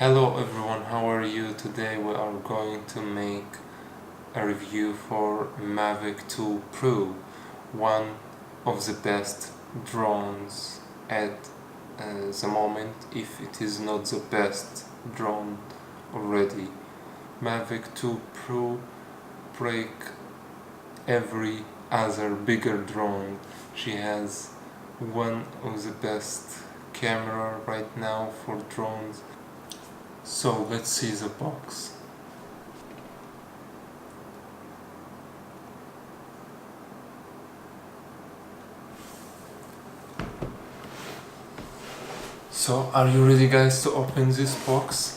Hello everyone, how are you? Today we are going to make a review for Mavic 2 Pro, one of the best drones at the moment, if it is not the best drone already. Mavic 2 Pro break every other bigger drone. She has one of the best camera right now for drones. So let's see the box. So are you ready guys to open this box?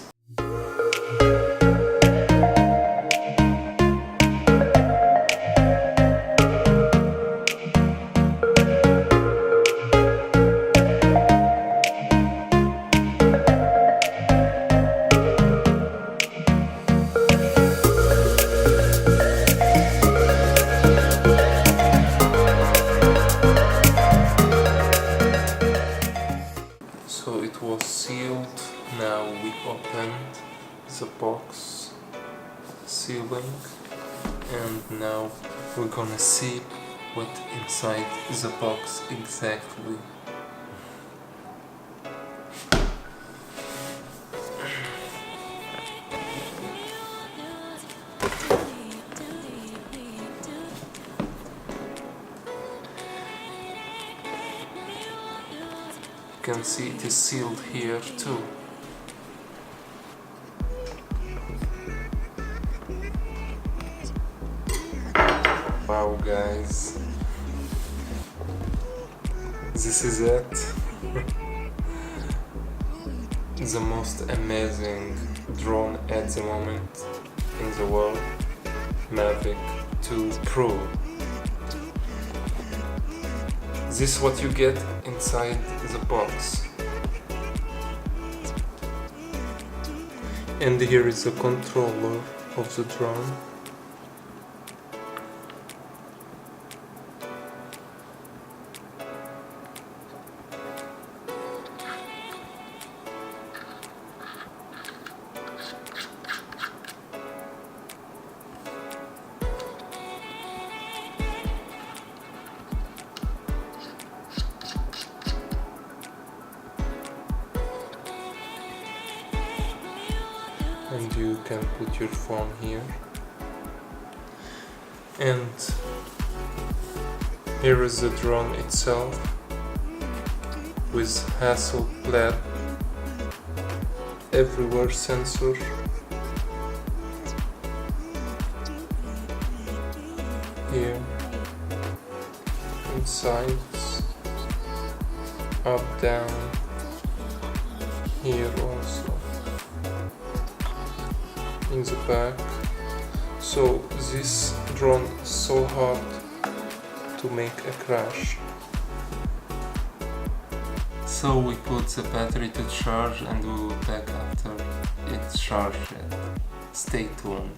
So it was sealed. Now we opened the box sealing, and now we're gonna see what inside the box exactly. You can see it is sealed here too. Wow guys, this is it. The most amazing drone at the moment in the world, Mavic 2 Pro. This is what you get inside the box. And here is the controller of the drone. And you can put your phone here. And here is the drone itself with Hasselblad everywhere sensor. Here, and sides, up, down, here also. In the back. So this drone is so hard to make a crash. So we put the battery to charge and we will back after it's charged. Stay tuned.